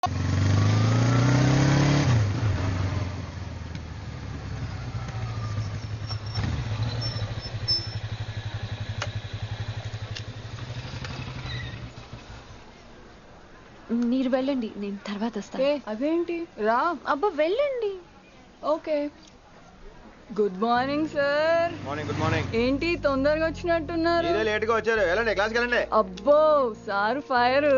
మీరు వెళ్ళండి, నేను తర్వాత వస్తాను. అదేంటి రా. అబ్బా వెళ్ళండి. Okay. Good morning sir. Morning. Good morning. ఏంటి తొందరగా వచ్చినట్టున్నారు? ఇదే లేట్ గా వచ్చారు. వెళ్ళండి, క్లాస్కి వెళ్ళండి. అబ్బో సార్ ఫైర్.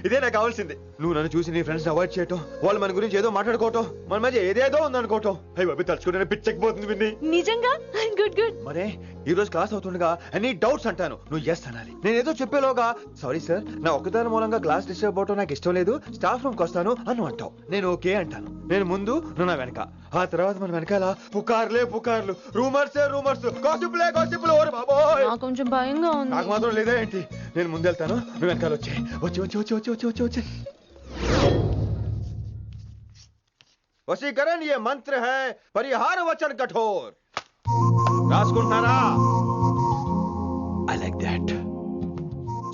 ఇదే నాకు కావాల్సింది. నువ్వు నన్ను చూసి నీ ఫ్రెండ్స్ అవాయిడ్ చేయటం, వాళ్ళు మన గురించి ఏదో మాట్లాడుకోవటం, మన మధ్య ఏదేదో ఉందనుకోవటం. అయ్యి బాబు తలుచుకుంటే పిచ్చెక్కిపోతుంది విన్ని. నిజంగా గుడ్ గుడ్. మరే ఈ రోజు క్లాస్ అవుతుండగా అన్ని డౌట్స్ అంటాను, నువ్వు ఎస్ అనాలి. నేను ఏదో చెప్పేలోగా సారీ సార్, నా ఒక్కదాని మూలంగా క్లాస్ డిస్టర్బ్ అవటం నాకు ఇష్టం లేదు, స్టాఫ్ రూమ్ కి వస్తాను అని అంటావు. నేను ఓకే అంటాను. నేను ముందు, నువ్వు నా వెనక. ఆ తర్వాత మన వెనకాల పుకార్లు, రూమర్సే రూమర్స్, గాసిప్లే గాసిప్లు. ఓరి బాబోయ్, నాకు కొంచెం భయంగా ఉంది. నాకు మాత్రం లేదా ఏంటి? నేను ముందు వెళ్తాను, నువ్వు వెనకాల వచ్చే. వచ్చి వశీకరణ ये मंत्र है, परिहार वचन कठोर. రాసుకుంటున్నారా? I like that.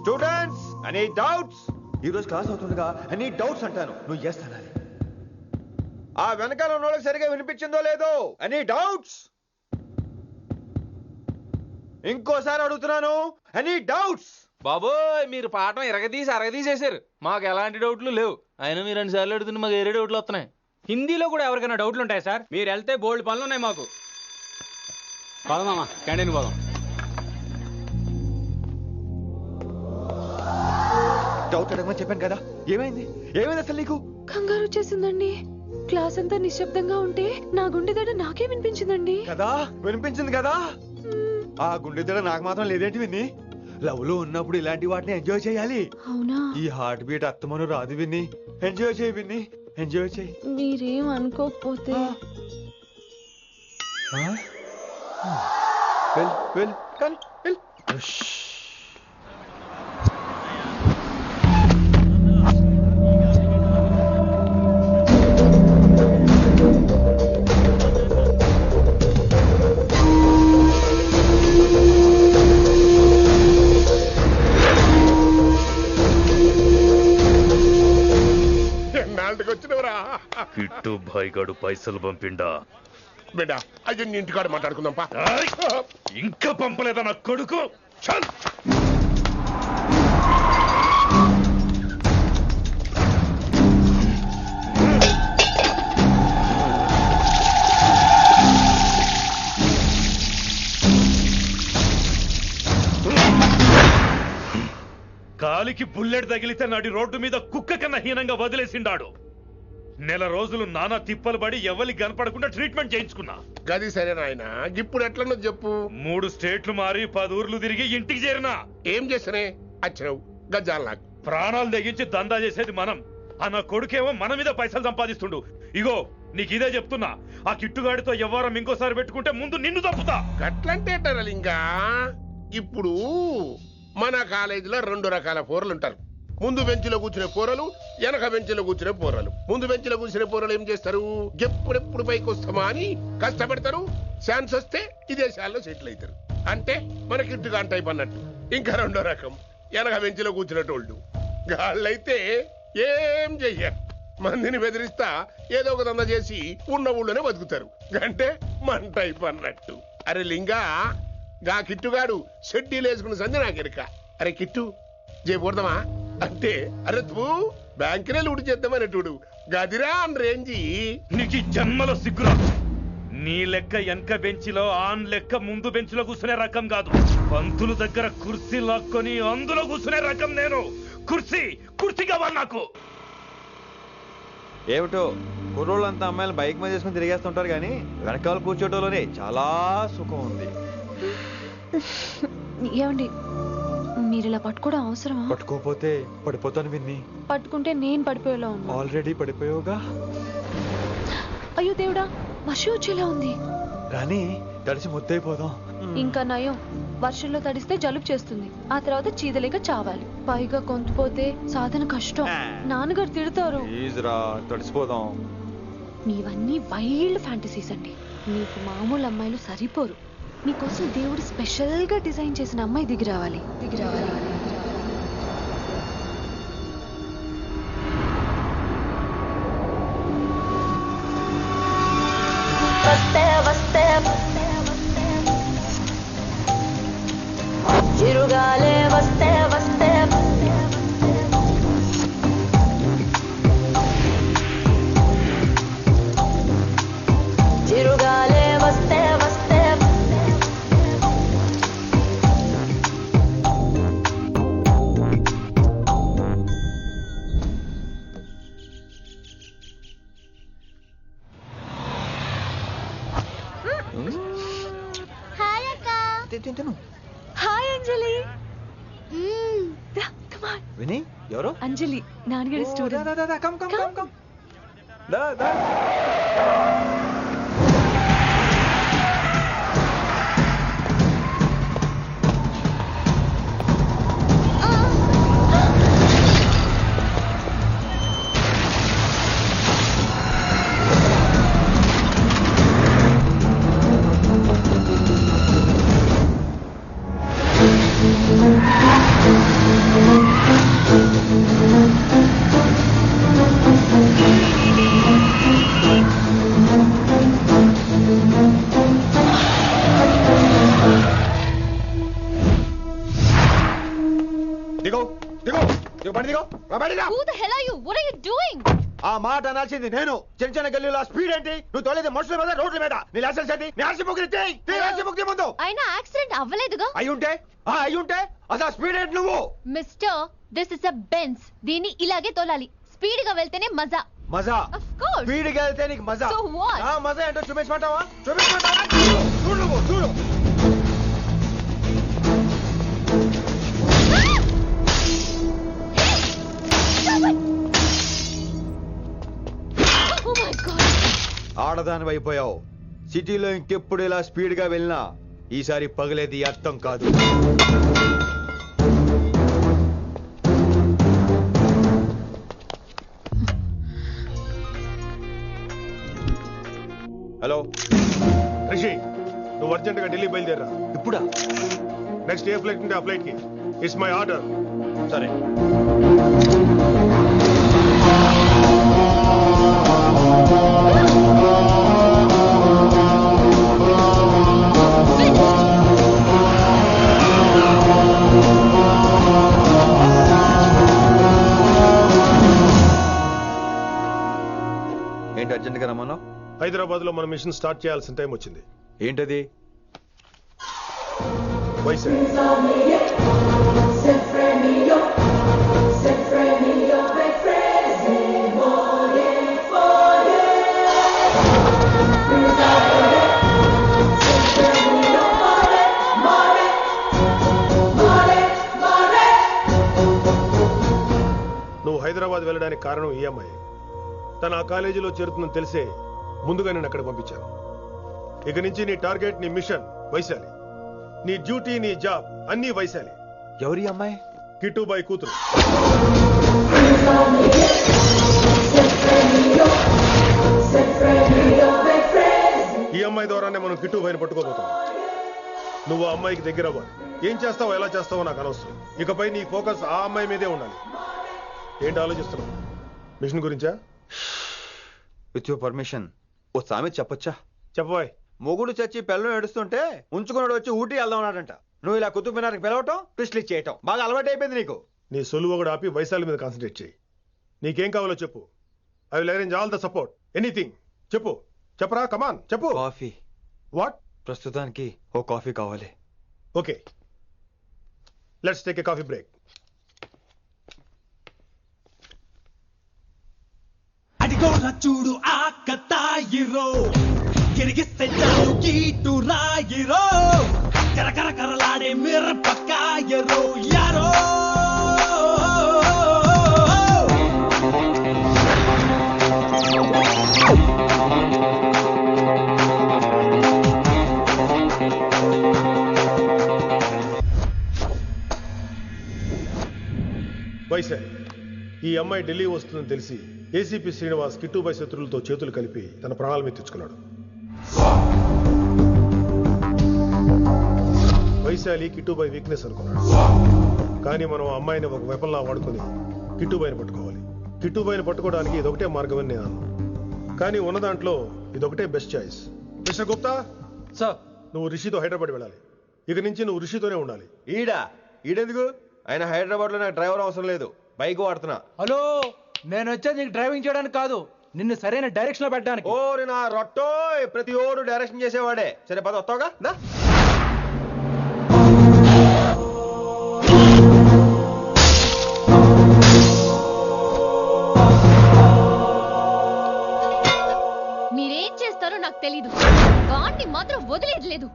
Students, any doubts? ఈ రోజు క్లాస్ అవుతుండగా any doubts అంటాను, నువ్వు yes అనాలి. ఆ వెనకాల ఉన్న వాళ్ళకి సరిగా వినిపించిందో లేదో? any doubts? ఇంకోసారి అడుగుతున్నాను, any doubts? బాబోయ్, మీరు పాఠం అరగదీసేశారు. మాకు ఎలాంటి డౌట్లు లేవు. అయినా మీరు 2 సార్లు అడుగుతుంటే మాకు వేరే డౌట్లు వస్తున్నాయి. హిందీలో కూడా ఎవరికైనా డౌట్లు ఉంటాయి సార్? మీరు వెళ్తే బోల్డ్ పనులు ఉన్నాయి మాకు. పదమామా క్యాంటీన్ పోదాం. డౌట్ అడగమని చెప్పాను కదా, ఏమైంది అసలు నీకు? కంగారు వచ్చేసిందండి. క్లాస్ అంతా నిశ్శబ్దంగా ఉంటే నా గుండె దడ నాకే వినిపించిందండి. కదా వినిపించింది కదా. ఆ గుండె దడ నాకు మాత్రం లేదేంటి విన్ని? లవ్ లో ఉన్నప్పుడు ఇలాంటి వాటిని ఎంజాయ్ చేయాలి. అవునా? ఈ హార్ట్ బీట్ అత్తమను రాదు విన్ని. ఎంజాయ్ చేయి విన్ని, ఎంజాయ్ చేయి. మీరేం అనుకోకపోతే వెల్. కిట్టు భాయ్గాడు పైసలు పంపిండా? బిడ్డ అయ్యో నీ ఇంటికాడ మాట్లాడుకుందాంపా. ఇంకా పంపలేదా నా కొడుకు? చల్. కాలికి బుల్లెట్ తగిలితే నాటి రోడ్డు మీద కుక్క కన్నా హీనంగా వదిలేసిండాడు. నెల రోజులు నానా తిప్పలు పడి ఎవరి కనపడకుండా ట్రీట్మెంట్ చేయించుకున్నా. గది సరే నాయన, ఇప్పుడు ఎట్లనో చెప్పు. 3 స్టేట్లు మారి 10 ఊర్లు తిరిగి ఇంటికి చేరినా. ఏం చేస్తనే అచ్చరావు గజ్జాలు నాకు. ప్రాణాలు తెగించి దందా చేసేది మనం. ఆ నా కొడుకేమో మన మీద పైసలు సంపాదిస్తుండు. ఇగో నీకు ఇదే చెప్తున్నా, ఆ కిట్టుగాడితో ఎవరం ఇంకోసారి పెట్టుకుంటే ముందు నిన్ను తప్పుతా. గట్లంటే ఇంకా ఇప్పుడు మన కాలేజీలో 2 రకాల పోరలు ఉంటారు. ముందు బెంచ్లో కూర్చునే పోరలు, వెనక బెంచ్లో కూర్చునే పోరలు. ముందు బెంచ్లో కూర్చునే పోరలు ఏం చేస్తారు? ఎప్పుడెప్పుడు పైకి వస్తామా అని కష్టపడతారు. ఛాన్స్ వస్తే విదేశాల్లో సెటిల్ అవుతారు. అంటే మన కిట్టుగా టైప్ అన్నట్టు. ఇంకా 2వ రకం వెనక బెంచ్లో కూర్చునేటోళ్ళు. గాళ్ళైతే ఏం చెయ్యరు, మందిని బెదిరిస్తా ఏదో ఒక దంద చేసి ఉన్న ఊళ్ళోనే బతుకుతారు. అంటే మన టైప్ అన్నట్టు. అరే లింగా, గా కిట్టుగాడు షెడ్డీలు వేసుకున్న సంధి నాకెరక. అరే కిట్టు చేయకూడదమా అంటే, అరే తూ బ్యాంకునే లూటు చేద్దామనేటోడు గదిరా అని రేంజి. నీకు జన్మలో సిగ్గురా. నీ లెక్క వెనక బెంచిలో, ఆన్ లెక్క ముందు బెంచ్లో కూర్చునే రకం కాదు. పంతులు దగ్గర కుర్చీ లాక్కొని అందులో కూర్చునే రకం నేను. కుర్చీ కావాలి నాకు. ఏమిటో కుర్రోళ్ళంతా అమ్మాయిలు బైక్ మీద చేసుకుని తిరిగేస్తుంటారు, కానీ వెనకాల కూర్చోటంలోనే చాలా సుఖం ఉంది. ఏమండి, మీరు ఇలా పట్టుకోవడం అవసరమా? పట్టుకోపోతే పడిపోతాను విన్ని. పట్టుకుంటే నేను పడిపోయేలా ఉన్నా. ఆల్రెడీ పడిపోయావుగా. అయ్యో దేవుడా, వర్షం వచ్చేలా ఉంది. రాని తడిసి ముద్దైపోదాం. ఇంకా నయం, వర్షంలో తడిస్తే జలుబు చేస్తుంది, ఆ తర్వాత చీదలేక చావాలి. పైగా కొంతపోతే సాధన కష్టం, నాన్నగారు తిడతారు. తడిసిపోదాం. మీవన్నీ వైల్డ్ ఫ్యాంటసీస్ అండి. మీకు మామూలు అమ్మాయిలు సరిపోరు. మీకోసం దేవుడు స్పెషల్ గా డిజైన్ చేసిన అమ్మాయి దిగి రావాలి. తిను హాయ్ అంజలి. Come on. విని ఎవరు? అంజలి, నాన్నగారి స్టూడెంట్. కమ్ దా Who the hell are you? What are you doing? ఆ మాట అనాల్సింది నేను. చిన్న చిన్న గల్లీలో స్పీడ్ ఏంటి? నువ్వు తోలేది మనుషుల మీద, రోడ్ల మీద. నీ లైసెన్స్ ఏంటి? నీ ఆర్సీ బుక్ ఇచ్చేయ్. నీ ఆర్సీ బుక్ ముందు. అయినా యాక్సిడెంట్ అవ్వలేదుగా. అయ్యుంటే అసలు స్పీడ్ ఏంటి నువ్వు? Mister, this is a Benz. దీన్ని ఇలాగే తోలాలి. స్పీడ్ గా వెళ్తేనే మజా. మజా? Of course. స్పీడ్ గా వెళ్తే నీకు మజా. So what? మజా ఏంటో చూపించమంటావా? చూడు నువ్వు చూడు. Oh my God. ఆడదాని అయిపోయావు. సిటీలో ఇంకెప్పుడు ఇలా స్పీడ్ గా వెళ్ళినా ఈసారి పగలేది అర్థం కాదు. హలో రిషి, నువ్వు అర్జెంట్ గా ఢిల్లీ బయలుదేరా. ఇప్పుడా? నెక్స్ట్ ఏ ఫ్లైట్ ఉంటే ఆ ఫ్లైట్ కి. It's my order. సరే. ఏంటి అర్జెంట్ గా రమ్మన్నావు? హైదరాబాద్ లో మన మిషన్ స్టార్ట్ చేయాల్సిన టైం వచ్చింది. ఏంటది? వైజాగ్. నువ్వు హైదరాబాద్ వెళ్ళడానికి కారణం ఈ అమ్మాయి. తను ఆ కాలేజీలో చేరుతుందని తెలిసే ముందుగా నేను అక్కడ పంపించాను. ఇక నుంచి నీ టార్గెట్, నీ మిషన్ వైశాలి. నీ డ్యూటీ, నీ జాబ్ అన్నీ వైశాలి. ఎవరి అమ్మాయి? కిట్టుబాయి కూతురు. ఈ అమ్మాయి ద్వారానే మనం కిట్టుబాయిని పట్టుకోబోతున్నాం. నువ్వు ఆ అమ్మాయికి దగ్గర అవ్వాలి. ఏం చేస్తావో ఎలా చేస్తావో నాకు అనవసరం. ఇకపై నీ ఫోకస్ ఆ అమ్మాయి మీదే ఉండాలి. ఏంటి ఆలోచిస్తున్నావు? మిషన్ గురించా? విత్ యువర్ పర్మిషన్ ఓ సామెత చెప్పొచ్చా? చెప్పబాయ్. మొగుడు చచ్చి పిల్లలు ఏడుస్తుంటే ఉంచుకున్నాడు వచ్చి ఊటీ వెళ్దాం అన్నాడంట. నువ్వు ఇలా కుతుబ్ మినార్కి పిలవటం, ట్విస్ట్లు చేయటం బాగా అలవాటు అయిపోయింది నీకు. నీ సొలువు ఒకటి ఆపి వైశాలి మీద కాన్సన్ట్రేట్ చేయి. నీకేం కావాలో చెప్పు. I will arrange all the support. Anything చెప్పు. చెప్పరా, కమాన్ చెప్పు. కాఫీ. వాట్? ప్రస్తుతానికి ఓ కాఫీ కావాలి. Okay, let's take a coffee break. అడిగో చూడు ఆకతాయిరో, గిరిగిస్తే చాలు గీటు రాయిరో, కరకర కరలాడే మిరపకాయరో యారో. వైశాలి, ఈ అమ్మాయి ఢిల్లీ వస్తుందని తెలిసి ఏసీపీ శ్రీనివాస్ కిట్టుబాయి శత్రులతో చేతులు కలిపి తన ప్రాణాల మీద తెచ్చుకున్నాడు. వైశాలి కిట్టుబాయి వీక్నెస్ అనుకున్నాడు. కానీ మనం ఆ అమ్మాయిని ఒక వెపన్లా వాడుకొని కిట్టుబాయిని పట్టుకోవాలి. కిట్టుబాయిని పట్టుకోవడానికి ఇదొకటే మార్గం అని నేను అన్నాను. కానీ ఉన్న దాంట్లో ఇదొకటే best choice. Mister Gupta sir, నువ్వు రిషితో హైదరాబాద్ వెళ్ళాలి. ఇక నుంచి నువ్వు రిషితోనే ఉండాలి. ఈడెందుకు? ఆయన హైదరాబాద్ లో నాకు డ్రైవర్ అవసరం లేదు, బైక్ వాడుతున్నా. హలో, నేను వచ్చేది నీకు డ్రైవింగ్ చేయడానికి కాదు, నిన్ను సరైన డైరెక్షన్ లో పెట్టడానికి. ఓ నా రొట్టో, ప్రతి ఓడు డైరెక్షన్ చేసేవాడే. సరే పద, వస్తావుగా? మీరేం చేస్తారో నాకు తెలీదు. వాడిని మాత్రం వదిలేదు లేదు.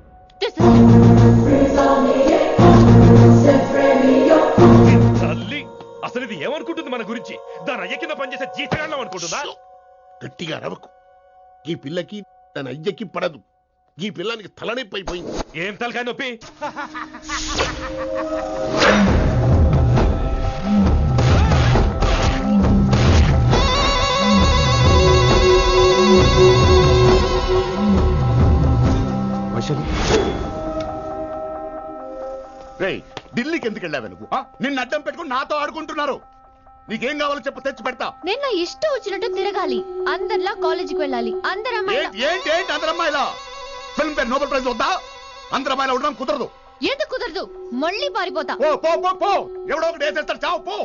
తల్లి అసలు ఇది ఏమనుకుంటుంది మన గురించి? దాని అయ్య కింద పనిచేసే జీతగాళ్ళం అనుకుంటుందా? గట్టిగా అరవకు. ఈ పిల్లకి తన అయ్యకి పడదు. ఈ పిల్లానికి తలనొప్పి అయిపోయింది. ఏం తలకాయ నొప్పి? రేయ్, ఢిల్లీకి ఎందుకు వెళ్ళావు నువ్వు? నిన్ను అడ్డం పెట్టుకుని నాతో ఆడుకుంటున్నారు. నీకేం కావాలో చెప్పు, తెచ్చి పెడతా. నేను నా ఇష్టం వచ్చినట్టు తిరగాలి, అందరిలా కాలేజీకి వెళ్ళాలి. అందరు ఏంటి అందరు అమ్మాయిలా? ఫిల్మ్ పేరు నోబెల్ ప్రైజ్ వద్దా? అందరు అమ్మాయిలా ఉండడం కుదరదు. ఎందుకు కుదరదు? మళ్ళీ పారిపోతా. పో ఎవడో ఒకటి వేసేస్తాడు, చావు పో.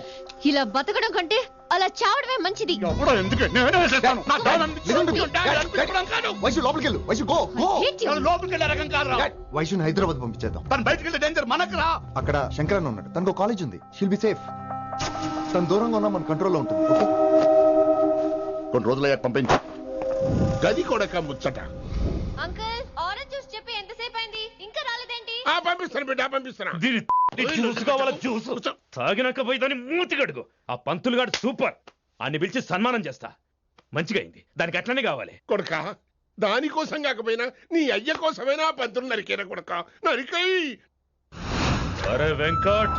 ఇలా బతకడం కంటే అలా చావడమే మంచిది. ఎవడో ఎందుకు? నేనే వేసేస్తాను. నా డాన్ అనిపించడం కాదు. వైశు లోపలికి వెళ్ళు. Vaishu go go. లోపలికి వెళ్ళే రకం కాదురా. వైశుని హైదరాబాద్ పంపించేద్దాం. తను బయటికి వెళ్ళే డేంజర్ మనకు రా. అక్కడ శంకరన్న ఉన్నాడు, తనకు కాలేజ్ ఉంది. She'll be safe. తను దూరంగా ఉన్నా మన కంట్రోల్లో ఉంటుంది. ఓకే, కొన్ని రోజులయ్యాక పంపించు. గది కొడక ముచ్చట. అంకుల్, ఆరెంజ్ జ్యూస్ చెప్పి ఎంతసేపు అయింది, ఇంకా రాలేదేంటి? పంపిస్తాను బిడ్డ, పంపిస్తాను. జ్యూస్ కావాలా? జ్యూస్ తాగినాక పోయి దాన్ని మూతి గడుగు. ఆ పంతులుగాడు సూపర్, అన్ని పిలిచి సన్మానం చేస్తా. మంచిగా అయింది, దానికి అట్లనే కావాలి. కొడక, దానికోసం కాకపోయినా నీ అయ్య కోసమైనా పంతులు నరికేరా కొడక, నరికై. అరే వెంకట్,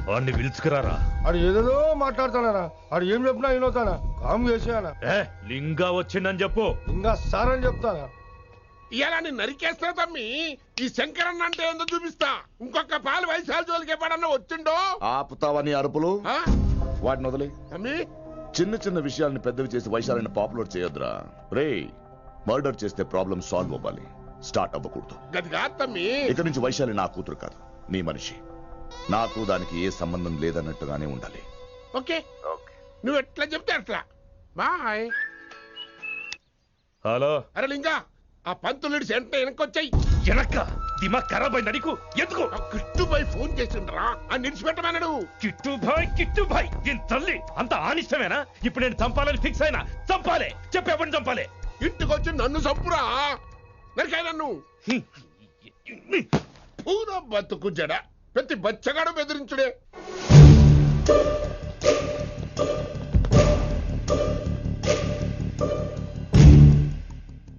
వాడిని పిలుచుకురారా. ఆడు ఏదేదో మాట్లాడతానా? ఆడు ఏం చెప్పినా వినవుతానా? కామ్ చేసానా? లింగా వచ్చిందని చెప్పు. ఇంకా సార్ అని చెప్తానా? ఇలా నేను నరికేస్తా తమ్మి. ఈ శంకరన్న అంటే ఏందో చూపిస్తా. ఇంకొక పాలు వయసాల జోలికి ఎప్పుడన్నా వచ్చిండో ఆపుతావని అరుపులు. వాటిని వదిలే తమ్మి. చిన్న చిన్న విషయాలను పెద్దవి చేసి వైశాలని పాపులర్ చేయొద్దురా. రే, మర్డర్ చేస్తే ప్రాబ్లం సాల్వ్ అవ్వాలి, స్టార్ట్ అవ్వకూడదు. గది కాదు తమ్మి. ఇక నుంచి వైశాలి నా కూతురు కాదు, నీ మనిషి. నాకు దానికి ఏ సంబంధం లేదన్నట్టుగానే ఉండాలి. ఓకే, నువ్వు ఎట్లా చెప్తే అట్లా. బాయ్. హలో. అరే లింగా, ఆ పంతులు సెంటర్ వెనకొచ్చాయి. వెనక్క దిమాగ్ ఖరాబ్ అయింది నీకు. ఎందుకు? కిట్టుబాయ్ ఫోన్ చేసిండ్రా, అని నిడిచిపెట్టమన్నాడు. కిట్టుబాయ్ దీని తల్లి అంత ఆనిష్టమేనా? ఇప్పుడు నేను చంపాలని ఫిక్స్ అయినా. చంపాలే, చెప్పేపని చంపాలే. ఇంటికొచ్చి నన్ను చంపురా, నరికాయ నన్ను. పూరా బతుకు జడ, ప్రతి బచ్చగాడు బెదిరించుడే.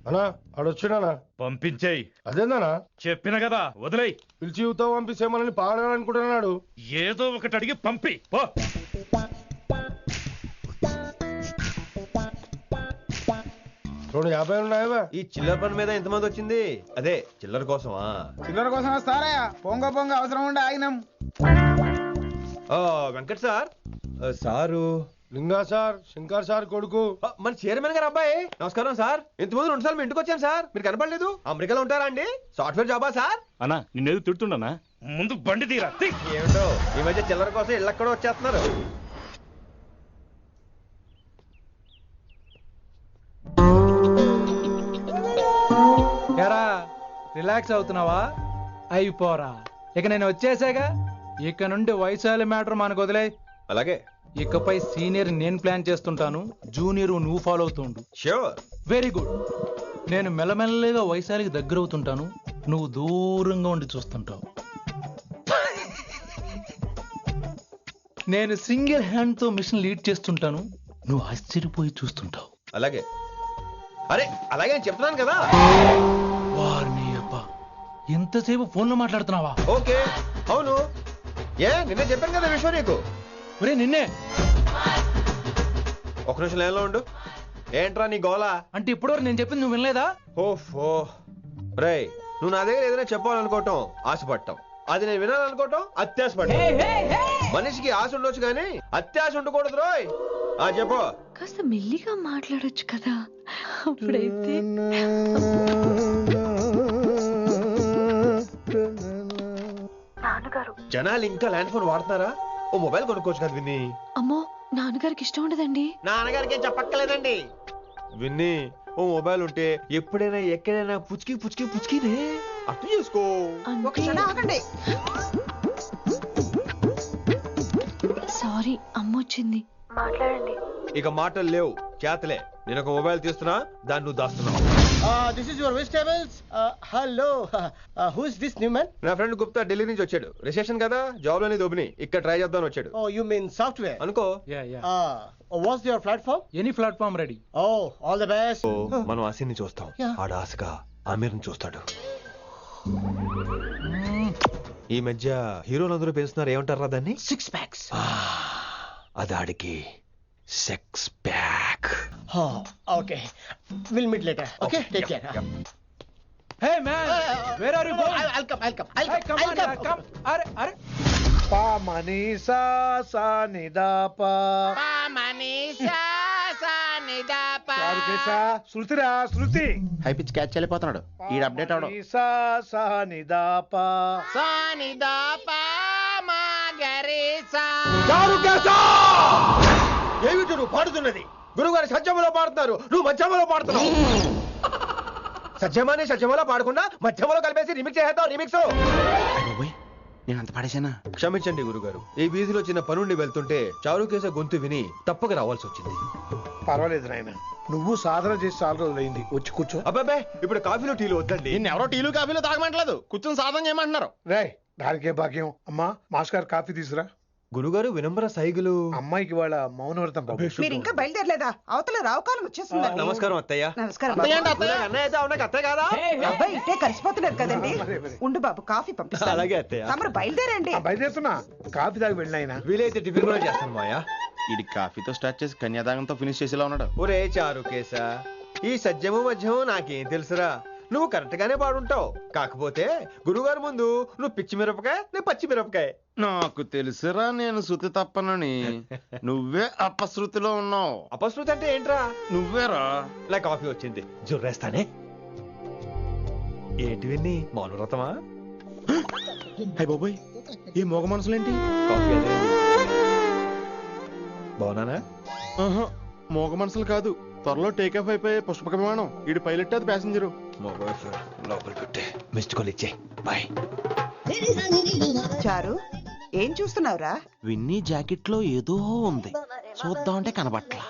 అన్నా ఆడొచ్చినా? పంపించేయి. అదేందనా? చెప్పిన కదా, వదిలేయి. పిలిచి యువత పంపిస్తేమని పాడాలనుకుంటున్నాడు. ఏదో ఒకటి అడిగి పంపి పో. రెండు 50 ఉన్నాయా? ఈ చిల్లర పని మీద ఎంతమంది వచ్చింది? అదే చిల్లర కోసమా? చిల్లర కోసం వస్తారా? పొంగ అవసరం ఉండే ఆగినాం. వెంకట్ సార్. సారు లింగా సార్, శంకర్ సార్ కొడుకు, మన చైర్మన్ గారు అబ్బాయి. నమస్కారం సార్. ఇంతకుముందు 2 సార్లు మీ ఇంటికి వచ్చాను సార్, మీరు కనపడలేదు. అమెరికాలో ఉంటారా అండి? సాఫ్ట్వేర్ జాబా సార్? అన్నా నిన్నేది తిడుతుండనా? ముందు బండి తీరా. ఏమిటో ఈ మధ్య చిల్లర కోసం ఇళ్ళక్కడ వచ్చేస్తున్నారు. రిలాక్స్ అవుతున్నావా? అయిపోరా, ఇక నేను వచ్చేసాగా. ఇక నుండి వైశాలి మ్యాటర్ మనకు వదిలే. అలాగే. ఇకపై సీనియర్ నేను ప్లాన్ చేస్తుంటాను, జూనియర్ నువ్వు ఫాలో అవుతుండు. ష్యూర్. Very good. నేను మెల్లమెల్లగా వైశాలికి దగ్గర అవుతుంటాను, నువ్వు దూరంగా ఉండి చూస్తుంటావు. నేను సింగిల్ హ్యాండ్ తో మిషన్ లీడ్ చేస్తుంటాను, నువ్వు ఆశ్చర్యపోయి చూస్తుంటావు. అలాగే. అరే అలాగే నేను చెప్తున్నాను కదా. వారిని అబ్బా, ఎంతసేపు ఫోన్ లో మాట్లాడుతున్నావా? ఓకే, అవును. నిన్నే చెప్పాను కదా విశ్వ నీకు. ఒరే నిన్నే. ఒక నిమిషం లైన్లో ఉండు. ఏంట్రా నీ గోలా? అంటే ఇప్పటివరకు నేను చెప్పింది నువ్వు వినలేదా? ఓఫో రే, నువ్వు నా దగ్గర ఏదైనా చెప్పాలనుకోవటం ఆశపడటం, అది నేను వినాలనుకోవటం అత్యాశపడటం. మనిషికి ఆశ ఉండొచ్చు కానీ అత్యాశ ఉండకూడదు రోయ్. చెప్పు. కాస్త మెల్లిగా మాట్లాడొచ్చు కదా, అప్పుడైతే. జనాలు ఇంకా ల్యాండ్ ఫోన్ వాడుతున్నారా? ఓ మొబైల్ కొనుక్కోవచ్చు కదా విన్ని. అమ్మో, నాన్నగారికి ఇష్టం ఉండదండి. నాన్నగారికి ఏం చెప్పక్కర్లేదండి. విన్ని, ఓ మొబైల్ ఉంటే ఎప్పుడైనా ఎక్కడైనా పుచ్చుకినే అర్థం చేసుకో. సారీ, అమ్మ వచ్చింది. మాట్లాడండి. ఇక మాటలు లేవు, చేతలే. నేను ఒక మొబైల్ తీస్తున్నా, దాన్ని నువ్వు దాస్తున్నావు. This is your vegetables. Hello, who is this new man? నా ఫ్రెండ్ గుప్తా ఢిల్లీ నుంచి వచ్చాడు. రిసెప్షన్ కదా, జాబ్ లోని దొబ్బిని ఇక్కడ ట్రై చేద్దామని వచ్చాడు. ఓ యు మీన్ సాఫ్ట్వేర్ అనుకో. What's your platform? Any platform ready. Oh all the best. మనం ఆసిని చూస్తాం, ఆడ ఆశగా ఆమీర్ని చూస్తాడు. ఈ మధ్య హీరోలందరూ పెంచుతున్నారు, ఏమంటారా దాన్ని? 6 packs. అది ఆడికి sex pack. Okay, will meet later. Okay, take care. Hey man, where are you going? I'll come. Hey, come on, come. Are. Pa manisa sa ni da pa. Pa manisa sa ni da pa. Charu kesa శృతిరా Shruti. High pitch catch చేయలేకపోతున్నాడు. ఈ update అవడం. Manisa sa ni da pa. Sa ni da pa ma gare sa. చారు కేశా! ఏమిటి నువ్వు పాడుతున్నది? గురుగారు సత్యములో పాడుతున్నారు, నువ్వు మధ్యమలో పాడుతున్నావు. సత్యమాని సత్యమలో పాడకుండా మధ్యమలో కలిపేసి రిమిక్స్ చేస్తావు. రిమిక్స్ నేను అంత పాడేశానా? క్షమించండి గురుగారు, ఈ వీధిలో చిన్న పనుండి వెళ్తుంటే చారుకేశ గొంతు విని తప్పక రావాల్సి వచ్చింది. పర్వాలేదు నాయన, నువ్వు సాధన చేసి చాలా రోజులైంది. వచ్చి కూర్చో. అబ్బాబే, ఇప్పుడు కాఫీలో టీలు వద్దండి. ఎవరో టీలు కాఫీలు తాగమంటలేదు, కూర్చొని సాధన చేయమంటున్నారు. రే, దానికే భాగ్యం. అమ్మా, మాస్ గారు కాఫీ తీసురా. గురుగారు వినమ్ర సైగులు. అమ్మాయికి వాళ్ళ మౌనవ్రతం. మీరు ఇంకా బయలుదేరలేదా? అవతల రావుకాలం వచ్చేస్తుంది. నమస్కారం అత్తయ్య. నమస్కారం. అబ్బాయి ఇట్టే కలిసిపోతున్నారు కదండి. ఉండు బాబు, కాఫీ పంపిస్తాను. అలాగే అత్తయ్య. తమరు బయలుదేరండి. బయలుదేరుతున్నా, కాఫీ తాగి వెళ్ళినాయన. వీలైతే టిఫిన్ కూడా చేస్తాను మాయా. ఇది కాఫీతో స్టార్ట్ చేసి కన్యాదానంతో ఫినిష్ చేసేలా ఉన్నాడు. ఒరే చారుకేశ, ఈ సత్యము మధ్యము నాకేం తెలుసురా? నువ్వు కరెక్ట్ గానే పాడుంటావు, కాకపోతే గురుగారు ముందు నువ్వు పిచ్చి మిరపకాయ, నేను పచ్చి మిరపకాయ. నాకు తెలుసురా నేను శృతి తప్పనని. నువ్వే అపశృతిలో ఉన్నావు. అపశృతి అంటే ఏంట్రా? నువ్వేరా. నా కాఫీ వచ్చింది, జుర్రేస్తానే. ఏంటి విన్ని, మౌనవ్రతమా? హై బాబోయ్, ఈ మోగ మనసులేంటి? కాఫీ అదే. బాగున్నానా? మోగ మనసులు కాదు, త్వరలో టేక్ ఆఫ్ అయిపోయే పుష్పక విమానం. ఈడు పైలట్, అది ప్యాసింజరు. లోపలికి కొట్టే మిస్డ్ కాల్ ఇచ్చే. బాయ్. చారు, ఏం చూస్తున్నావురా? విన్నీ జాకెట్ లో ఏదో ఉంది, చూద్దామంటే కనబట్లా.